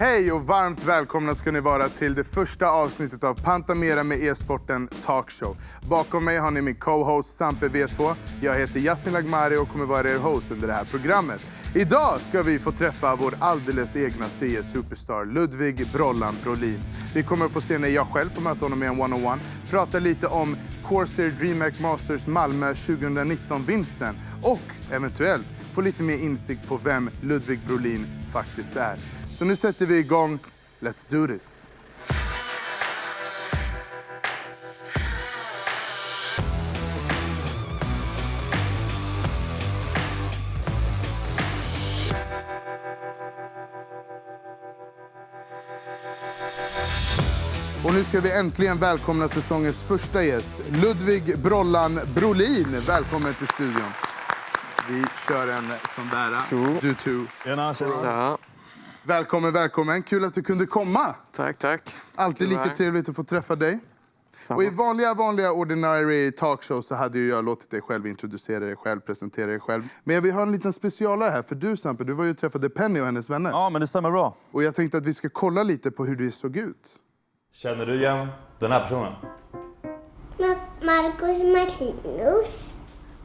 Hej och varmt välkomna ska ni vara till det första avsnittet av Pantamera med e-sporten Talkshow. Bakom mig har ni min co-host Sampe V2. Jag heter Yasin Lagmari och kommer vara er host under det här programmet. Idag ska vi få träffa vår alldeles egna CS-superstar Ludvig Brollan Brolin. Vi kommer att få se när jag själv får möta honom i en one-on-one. Prata lite om Corsair DreamHack Masters Malmö 2019-vinsten. Och eventuellt få lite mer insikt på vem Ludvig Brolin faktiskt är. Så nu sätter vi igång. Let's do this. Och nu ska vi äntligen välkomna säsongens första gäst, Ludvig Brollan Brolin. Välkommen till studion. Vi kör en sån där. Du two. Ja. Välkommen, välkommen. Kul att du kunde komma. Tack. Alltid lika trevligt att få träffa dig. Och i vanliga ordinary talkshows så hade ju jag låtit dig själv introducera dig själv, presentera dig själv. Men jag vill ha en liten specialare här, för du Sampe, du var ju och träffade Penny och hennes vänner. Ja, men det stämmer bra. Och jag tänkte att vi ska kolla lite på hur det såg ut. Känner du igen den här personen? Marcus Martinus.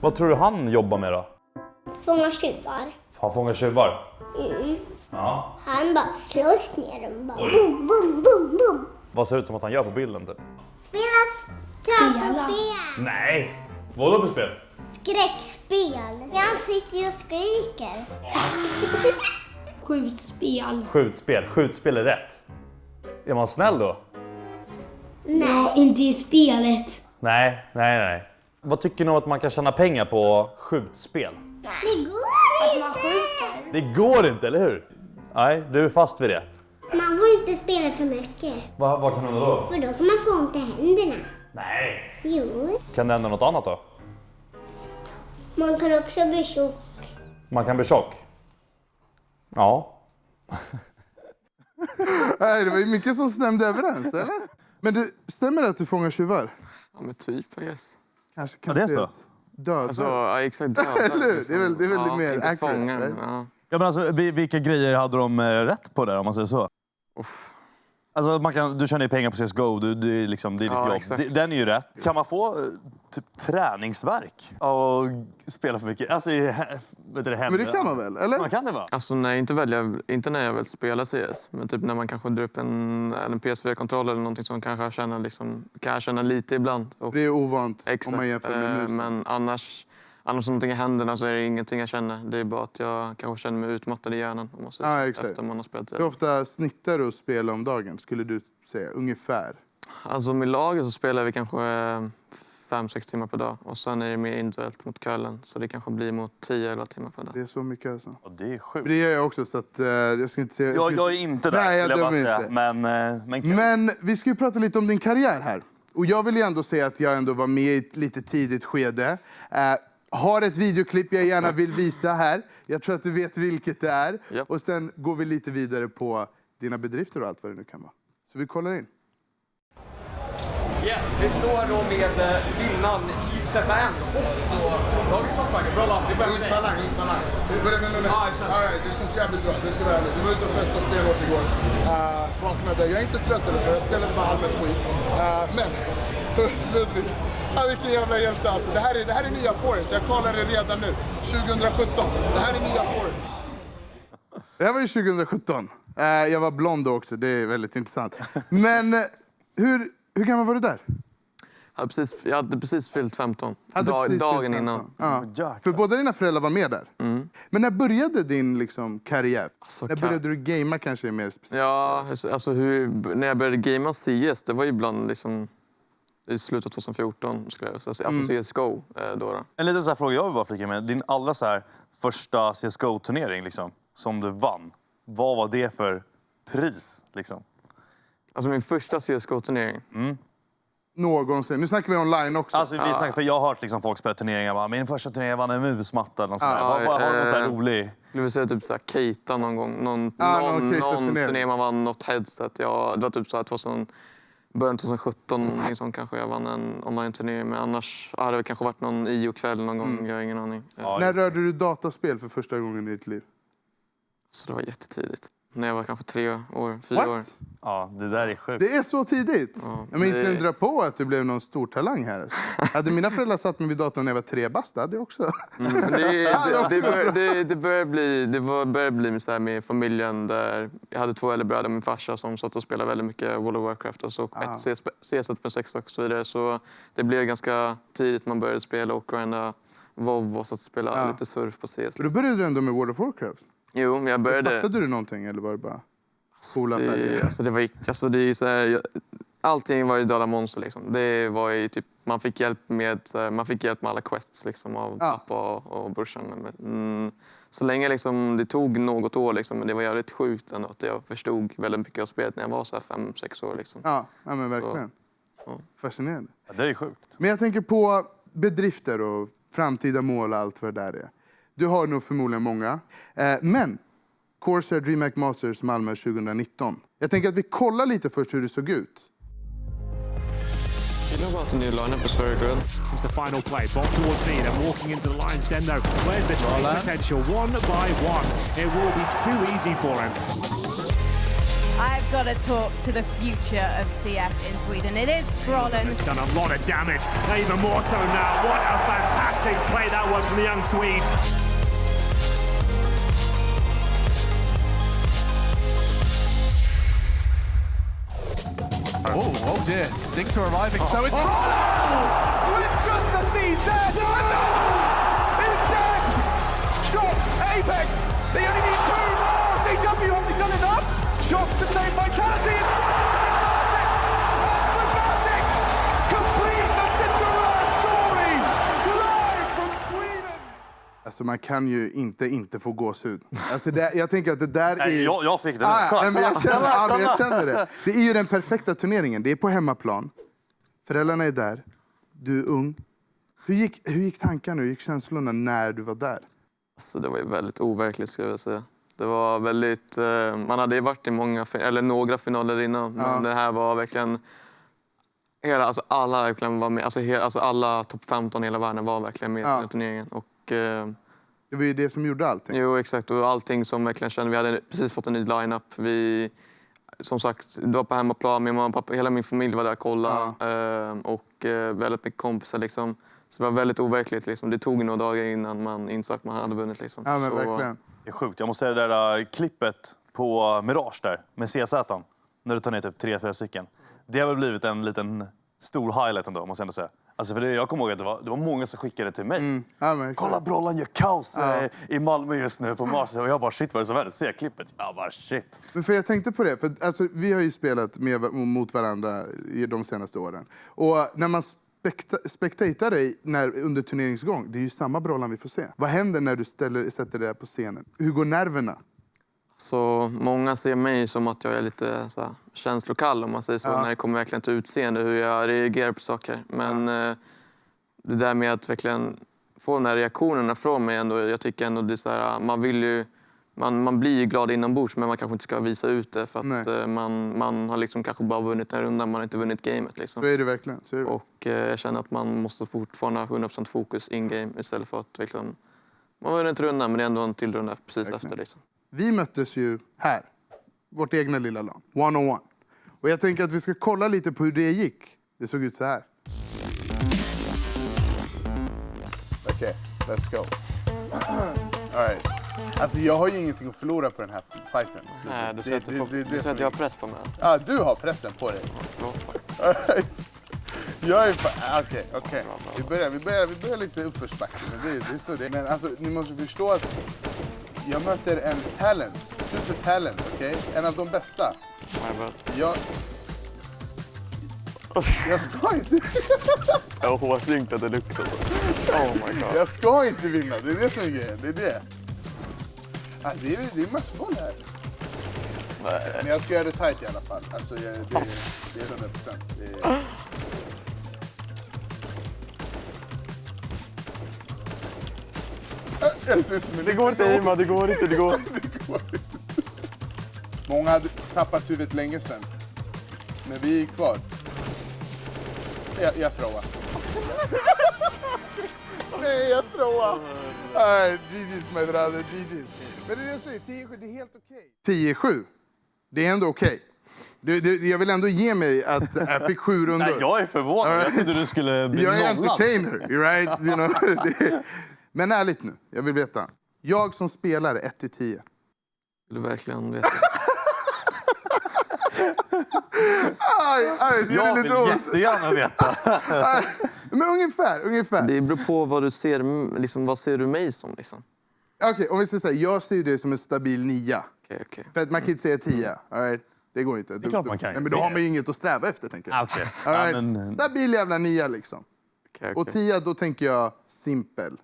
Vad tror du han jobbar med då? Fångar tjuvar. Han fångar tjuvar? Ja. Han bara slåss ner dem. Bara boom, boom, boom, boom. Vad ser det ut som att han gör på bilden typ? Spelas dataspel. Nej! Vad för spel? Skräckspel. Han sitter ju och skriker. Skjutspel. Skjutspel är rätt. Är man snäll då? Nej, inte i spelet. Nej. Vad tycker ni om att man kan tjäna pengar på skjutspel? Det går inte. Det går inte, eller hur? Nej, du är fast vid det. Man får inte spela för mycket. Vad kan hända då? För då kan man få ont i händerna. Nej. Jo. Kan det hända något annat då? Man kan också bli tjock. Man kan bli tjock? Ja. Nej, det var ju mycket som stämde överens, eller? Men det stämmer att du fångar tjuvar? Ja, men typ, yes. Kanske Ja, det är så. Döda. Alltså, ja, exakt döda. Eller hur? Det är väl mer inte accurate, fångar, right? ja. Ja, men alltså, vilka grejer hade de rätt på där, om man säger så? Uff. Alltså, du tjänar ju pengar på CSGO, det är ditt Ja, jobb. exakt. Den är ju rätt. Kan man få typ träningsverk av att spela för mycket? Alltså, vet du, det händer. Men det kan man väl, eller? Man kan det va? Alltså nej, inte när jag vill spela CS. Men typ när man kanske drar upp en PS4-kontroll eller någonting som kanske kan jag känna lite ibland. Och, Det är ovant exakt. om man jämför med mus. Men annars om någonting i händerna så är det ingenting jag känner. Det är bara att jag kanske känner mig utmattad i hjärnan. Om man säger, exakt. efter man har spelat Hur ofta snittar du att spela om dagen, skulle du säga? Ungefär. Alltså med laget så spelar vi kanske 5-6 timmar per dag. Och sen är det mer individuellt mot kvällen. Så det kanske blir mot 10-11 timmar per dag. Det är så mycket alltså. Och det är sjukt. Det gör jag också, så att jag ska inte säga... Jag är inte där, Nej, jag vill bara dömer säga. inte. Men kul. Men vi ska ju prata lite om din karriär här. Och jag vill ju ändå säga att jag ändå var med i ett lite tidigt skede. Har ett videoklipp jag gärna vill visa här. Jag tror att du vet vilket det är. Japp. Och sen går vi lite vidare på dina bedrifter och allt vad det nu kan vara. Så vi kollar in. Yes, vi står då med vinnaren i ZN och dagens toppfagge. Brollan, vi börjar med dig. Talang. Det känns jävligt bra, det ska vara ärligt. Vi var ute och festade stenhårt igår. Vaknade. Jag är inte trött eller så, jag spelade bara allmänt skit. Men, Ludvig, vilken jävla hjälte alltså. Det här är nya Forest, jag kallar det redan nu. 2017, det här är nya Forest. Det här var ju 2017. Jag var blond då också, det är väldigt intressant. Men hur gammal var du där? Jag hade precis fyllt 15. Hade precis Dagen fyllt 15. innan. Ja. För båda dina föräldrar var med där. Men när började din karriär? Alltså, när började du gamea kanske är mer speciellt? Ja, alltså när jag började gamea CS, det var ju ibland i slutet av 2014 skulle jag säga. Alltså CSGO då. En liten så här fråga jag vill bara flika med. Din allra så här första CSGO-turnering liksom, som du vann. Vad var det för pris liksom? Alltså min första CSGO-turnering. Någonsin. Nu snackar vi online också. Alltså, vi snackar, för jag har hört liksom, folk spela turneringar. Bara, min första turnering vann en musmatta eller något sånt där. Har du någon sån här rolig? Skulle vi säga typ så här Keita någon gång. Någon Keita-turnering. turné man vann något headset. Ja, det var typ så här början 2017 liksom, kanske jag vann en online-turnering. Men annars hade det kanske varit någon IO-kväll någon gång. Jag har ingen aning. Ja, när rörde du dataspel för första gången i ditt liv? Så det var jättetidigt. När jag var kanske 4 år. What? Ja, det där är sjukt. Det är så tidigt? Ja, Men inte undra på att du blev någon stor talang här. Hade mina föräldrar satt mig vid datorn när jag var 3 bast, hade jag också. Men det började bli så här med familjen där jag hade 2 äldre bröder och min farsa som satt och spelade väldigt mycket World of Warcraft och så CS med 6 och så vidare. Så det blev ganska tidigt man började spela och grinda WoW och så att spela lite surf på CS. Då började du ändå med World of Warcraft? Jo, men jag började... Fattade du någonting eller var det bara coola färger? Allting var ju döda monster liksom. Det var ju typ, man fick hjälp med alla quests liksom av pappa och brorsan. Så länge liksom, det tog något år liksom, men det var jävligt sjukt ändå att jag förstod väldigt mycket av spelet när jag var så här 5-6 år liksom. Ja, men verkligen. Så, ja. Fascinerande. Ja, det är sjukt. Men jag tänker på bedrifter och framtida mål och allt vad det där är. Du har nog förmodligen många. Men Corsair DreamHack Masters Malmö 2019. Jag tänker att vi kollar lite först hur det såg ut. You know about the new lineup is very good. It's the final play. Ball towards me. They're walking into the lion's den though. Where's the trade potential? One by one. It will be too easy for him. I've got to talk to the future of CS in Sweden. It is Brolin. He's done a lot of damage. Even more so now. What a fantastic play that was from the young Swede. Oh dear. Things are arriving. So it's... With just the knees there! He's dead! Shot! Apex! They only need 2 more! CW only done enough! Shots to save Vitality! Dramatic! Complete the Cinderella story! Live from Sweden! Alltså man kan ju inte få gåshud. Alltså jag tänker att det där är... Jag fick det. Men jag känner det. Det är ju den perfekta turneringen. Det är på hemmaplan. Föräldrarna är där. Du är ung. Hur gick tankarna? Hur gick känslorna när du var där? Alltså, det var ju väldigt overkligt skulle jag säga. Det var väldigt... man hade ju varit i några finaler innan. Men det här var verkligen... alla verkligen var med. Alltså alla topp 15 i hela världen var verkligen med i den turneringen. Och, det var ju det som gjorde allting. Jo, exakt. Och allting som verkligen kände... Vi hade precis fått en ny line-up. Som sagt, det var på hemmaplan. Min mamma och pappa, hela min familj var där och kollade. Och väldigt mycket kompisar liksom. Så det var väldigt overkligt liksom. Det tog några dagar innan man insåg att man hade vunnit liksom. Ja, men verkligen. Det är sjukt. Jag måste säga det där klippet på Mirage där med CZ. När du tar ner typ 3-4 stycken. Det har väl blivit en liten stor highlight ändå, måste jag ändå säga. Alltså för jag kommer ihåg att det var många som skickade till mig. Kolla, Brollan gör kaos i Malmö just nu på Mars. Och jag bara, shit vad är det som händer? Se klippet. Jag bara, shit. Men för jag tänkte på det. För alltså, vi har ju spelat mot varandra i de senaste åren. Och när man spektatar dig under turneringsgång, det är ju samma Brollan vi får se. Vad händer när du sätter dig på scenen? Hur går nerverna? Så många ser mig som att jag är lite så här, känslokall om man säger så. När det kommer verkligen till utseende, hur jag reagerar på saker. Men det där med att verkligen få de här reaktionerna från mig ändå, jag tycker ändå det är så här, man blir ju glad inombords men man kanske inte ska visa ut det för att man har liksom kanske bara vunnit en runda, man har inte vunnit gamet liksom. Så är det verkligen. Och jag känner att man måste fortfarande ha 100% fokus in-game istället för att verkligen, man har vunnit en runda men det är ändå en till runda precis efter liksom. Vi möttes ju här, vårt egna lilla lag, 1-on-1. Och jag tänker att vi ska kolla lite på hur det gick. Det såg ut så här. Okej, let's go. All right. Alltså jag har ju ingenting att förlora på den här fighten. Nej, du säger att jag har press på mig. Ja, du har pressen på dig. All right. Jag är okej. Vi börjar lite uppförsbacke, men det är så det. Men alltså, ni måste förstå att jag möter en talent, supertalent, okej? En av de bästa. Jag ska inte... Jag hoppas inte att det lyckas. Oh my god. Jag ska inte vinna, det är det som är grejen, det är det. Det är matchboll här. Nej. Men jag ska göra det tight i alla fall. Alltså, det är 100%. Det går inte, Ima, det går inte. Många hade tappat huvudet länge sedan. Men vi är kvar. Jag frågar. Nej, jag tror. GG's my brother, GG's. Men det jag säger, 10-7, det är helt okej. 10-7, det är ändå okej. Jag vill ändå ge mig att jag fick 7 rundor. Nej, jag är förvånad. Jag trodde du skulle bli jag är nollad. entertainer, right? You know? Men ärligt nu, jag vill veta. Jag som spelare, 1-10. Vill du verkligen veta? Aj, det Jag är vill lite jättegärna veta. Men ungefär. Det beror på vad du ser, liksom, vad ser du mig som? Liksom? Okej, om vi ska säga, jag ser det som en stabil 9. Okay. För att man kan inte säga 10. All right? Det går inte. Det är klart man kan. Nej, men då har man ju inget att sträva efter, tänker jag. Okay. All right? Ja, men... Stabil jävla 9 liksom. Okay. Och 10, då tänker jag simpel.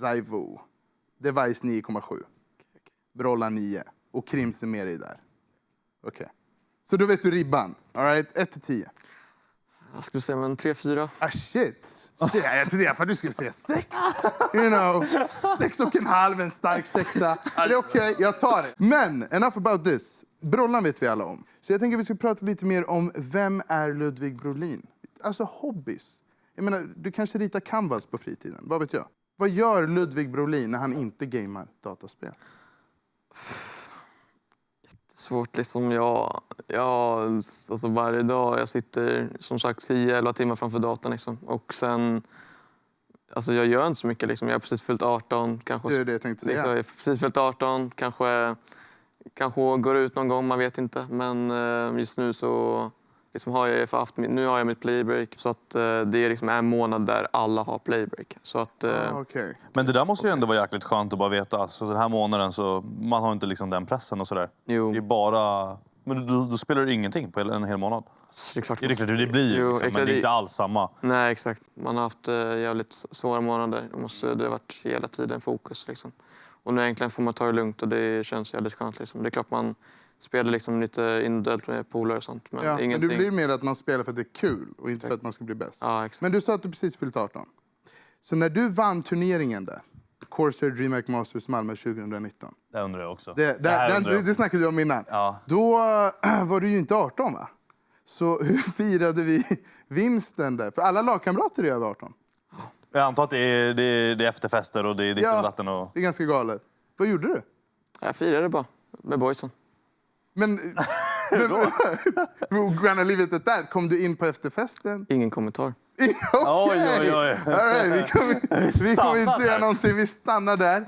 Zaivo. Device 9,7. Brolla 9. Och Krimse med dig där. Okej. Så då vet du ribban. All right? 1-10. Jag skulle säga men 3-4. Ah shit. Jag trodde för att du skulle säga 6. You know, 6,5, en stark 6. Det är okej, jag tar det. Men, enough about this. Brollan vet vi alla om. Så jag tänker att vi ska prata lite mer om vem är Ludvig Brolin? Alltså hobbys. Jag menar, du kanske ritar canvas på fritiden. Vad vet jag? Vad gör Ludvig Brolin när han inte gamer dataspel? Svårt liksom. Jag alltså varje dag jag sitter som sagt 10-11 timmar framför datorn liksom. Och sen alltså jag gör inte så mycket liksom. Jag har precis fyllt 18 kanske. Det är det jag tänkte säga. Liksom, jag har precis fyllt 18 kanske går ut någon gång, man vet inte. Men just nu så liksom har jag mitt playbreak så att det är liksom en månad där alla har playbreak. Så att okay. Men det där måste ju ändå vara jäkligt skönt att bara veta. Alltså, den här månaden så man har inte liksom den pressen och sådär. Jo. Det är bara men då spelar du ingenting på en hel månad. Det är klart. Det blir ju liksom, men det är inte alls samma. Nej, exakt. Man har haft jävligt svåra månader. Det har varit hela tiden fokus liksom. Och nu egentligen får man ta det lugnt och det känns jävligt skönt liksom. Det är klart man spelar liksom lite individuellt med polare och sånt. Men, ja, ingenting. men det blir mer att man spelar för att det är kul och inte för att man ska bli bäst. Ja, exakt. Men du sa att du precis fyllt 18. Så när du vann turneringen där, Corsair DreamHack Masters Malmö 2019. Det undrar jag också. Det snackade du om innan. Ja. Då var du ju inte 18 va? Så hur firade vi vinsten där? För alla lagkamrater är över 18. Jag antar att det är efterfester och det är ditt och datten och... det är ganska galet. Vad gjorde du? Jag firade bara med boysen. Men gonna leave it at that. Kom du in på efterfesten? Ingen kommentar. Okay. Oj. All right, vi kommer inte säga någonting. Vi stannar där.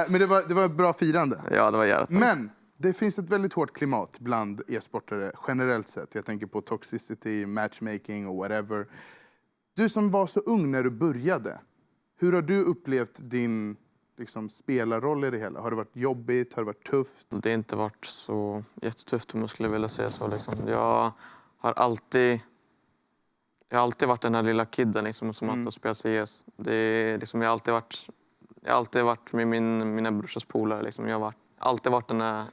Men det var ett bra firande. Ja, det var jävligt. Men det finns ett väldigt hårt klimat bland e-sportare generellt sett. Jag tänker på toxicity, matchmaking och whatever. Du som var så ung när du började. Hur har du upplevt din spelarroll i det hela? Har det varit jobbigt? Har det varit tufft? Det har inte varit så jättetufft om jag skulle vilja säga så. Liksom. Jag har alltid varit den här lilla kidden liksom, som alltid har spelat CS. Jag har alltid varit med mina brorsas polare. Liksom. Jag har alltid varit den här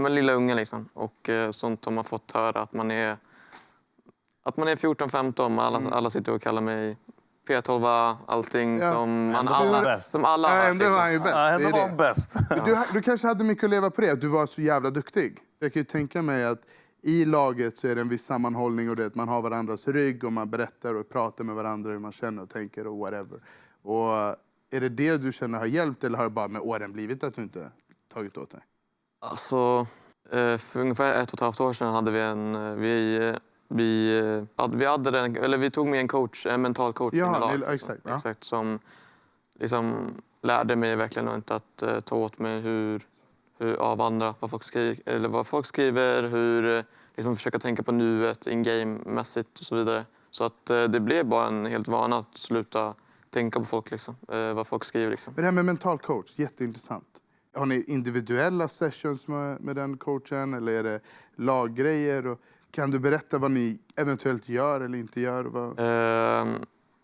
lilla ungen. Liksom. Och sånt har man fått höra att man är 14-15. Alla sitter och kallar mig P12, allting som alla har. Ändå var han ju bäst. Ändå var han bäst. Du kanske hade mycket att leva på det, att du var så jävla duktig. Jag kan ju tänka mig att i laget så är det en viss sammanhållning och det att man har varandras rygg och man berättar och pratar med varandra hur man känner och tänker och whatever. Och är det du känner har hjälpt eller har det bara med åren blivit att du inte tagit åt dig? Alltså, för ungefär 1,5 år sedan hade vi tog med en mental coach i lag. Exakt, som liksom lärde mig verkligen inte att ta åt mig av andra, vad folk skriver, hur liksom försöka tänka på nuet, in-game-mässigt och så vidare. Så att det blev bara en helt vana att sluta tänka på folk, liksom, vad folk skriver. Liksom. Men det här med mental coach, jätteintressant. Har ni individuella sessions med den coachen eller är det laggrejer? Och kan du berätta vad ni eventuellt gör eller inte gör?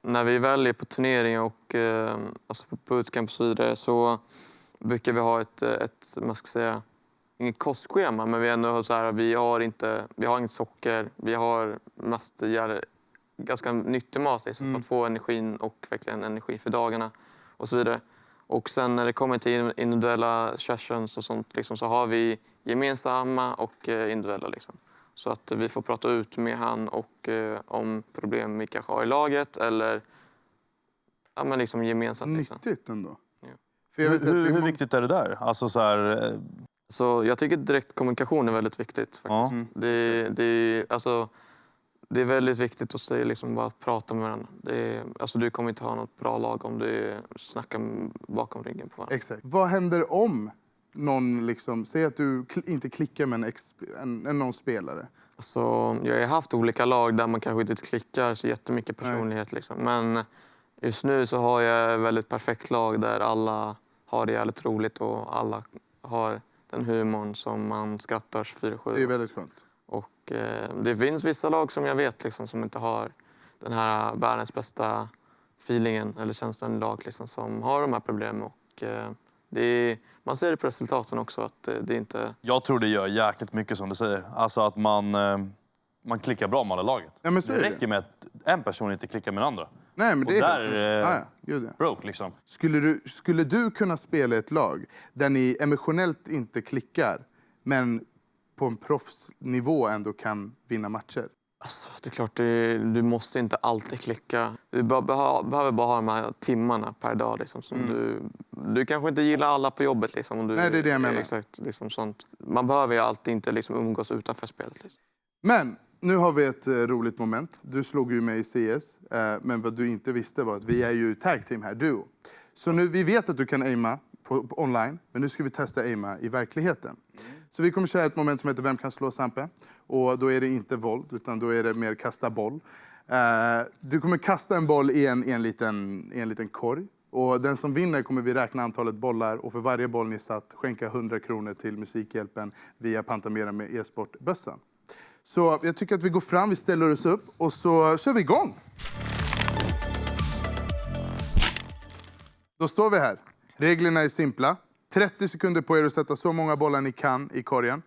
När vi väl är på turnering och alltså på bootcamp och så vidare så brukar vi ha ett man ska säga, inget kostschema, men vi är ändå så här, vi har inget socker, vi har mest ganska nyttig mat liksom, för att få energin och verkligen energi för dagarna och så vidare. Och sen när det kommer till individuella sessions och sånt liksom, så har vi gemensamma och individuella liksom. Så att vi får prata ut med han och om problem vi kanske har i laget eller men liksom gemensamt. Liksom. Nyttigt ändå. Ja. För jag vet Hur viktigt är det där? Alltså så här... Så jag tycker direkt kommunikation är väldigt viktigt. Faktiskt. Det är väldigt viktigt att säga, liksom, bara prata med varandra. Du kommer inte ha något bra lag om du snackar bakom ryggen på varandra. Exakt. Vad händer om någon, liksom, säg att du inte klickar med någon spelare? Alltså, jag har haft olika lag där man kanske inte klickar så jättemycket personlighet. Liksom. Men just nu så har jag ett väldigt perfekt lag där alla har det jävligt roligt och alla har den humorn som man skrattar 24/7. Det är väldigt skönt. Och det finns vissa lag som jag vet liksom, som inte har den här världens bästa feelingen eller känslan i lag liksom, som har de här problemen. Och, man ser det på resultaten också att det inte... Jag tror det gör jäkligt mycket som du säger. Alltså att man klickar bra med alla laget. Ja, men så det räcker med att en person inte klickar med den andra. Nej, men det och är där broke liksom. Skulle du kunna spela ett lag där ni emotionellt inte klickar men på en proffsnivå ändå kan vinna matcher? Alltså, det är klart, du måste inte alltid klicka. Du behöver bara ha de här timmarna per dag. Liksom, som du kanske inte gillar alla på jobbet. Liksom, Nej, det är det jag menar. Exakt, liksom, sånt. Man behöver ju alltid inte liksom, umgås utanför spelet. Liksom. Men nu har vi ett roligt moment. Du slog ju mig i CS, men vad du inte visste var att vi är ju tag team här, duo. Så nu, vi vet att du kan aima på online, men nu ska vi testa aima i verkligheten. Så vi kommer köra ett moment som heter Vem kan slå Sampe? Och då är det inte våld, utan då är det mer kasta boll. Du kommer kasta en boll i en liten korg. Och den som vinner kommer vi räkna antalet bollar. Och för varje boll ni satt skänka 100 kronor till Musikhjälpen via Pantamera med e-sportbössan. Så jag tycker att vi går fram, vi ställer oss upp och så kör vi igång. Då står vi här. Reglerna är simpla. 30 sekunder på er att sätta så många bollar ni kan i korgen.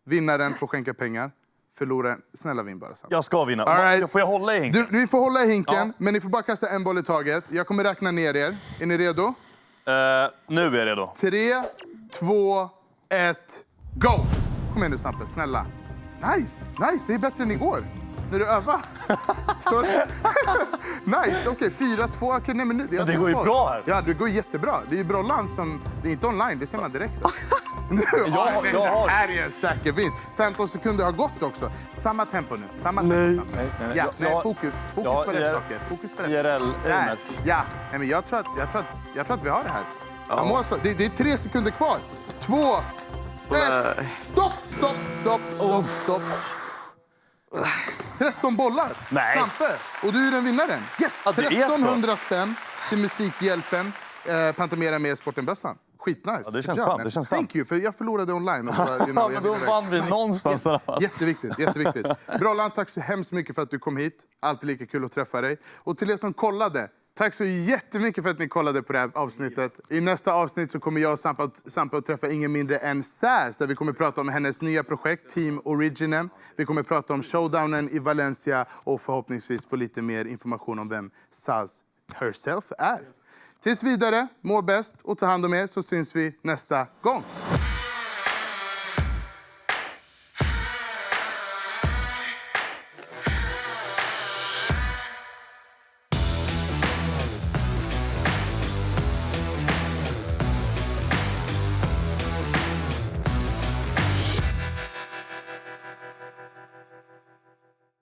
Vinnaren får skänka pengar. Förloraren, snälla vinn bara. Jag ska vinna. Right. Får jag hålla i hinken? Vi får hålla i hinken, men ni får bara kasta en boll i taget. Jag kommer räkna ner er. Är ni redo? Nu är jag redo. 3, 2, 1, go! Kom igen nu Sampe, snälla. Nice, det är bättre än igår. När du övar. Nice, okej, 4-2. Okay, nej, men det går ju bra här. Ja, det går jättebra. Det är ju Brollan som... Det är inte online, det ser man direkt. jag har... Det här är en säker vinst. 15 sekunder har gått också. Samma tempo nu. Nej. Fokus på rätt saker. Fokus på rätt IRL-aimet. Ja, nej, men jag tror att vi har det här. Ja. Det är 3 sekunder kvar. 2, 1. Stopp. 13 bollar. Nej. Sampe. Och du är den vinnaren. Yes! Ja, 1300 spänn till Musikhjälpen. Pantamera med sportenbössan. Skitnice. Ja, det känns skönt. Thank you, för jag förlorade online. Och men då vann vi någonstans i alla fall. Jätteviktigt. Brollan, tack så hemskt mycket för att du kom hit. Alltid lika kul att träffa dig. Och till er som kollade, tack så jättemycket för att ni kollade på det här avsnittet. I nästa avsnitt så kommer jag och Sampe att träffa ingen mindre än Saz. Där vi kommer prata om hennes nya projekt, Team Originem. Vi kommer prata om showdownen i Valencia och förhoppningsvis få lite mer information om vem Saz herself är. Tills vidare, må bäst och ta hand om er så syns vi nästa gång.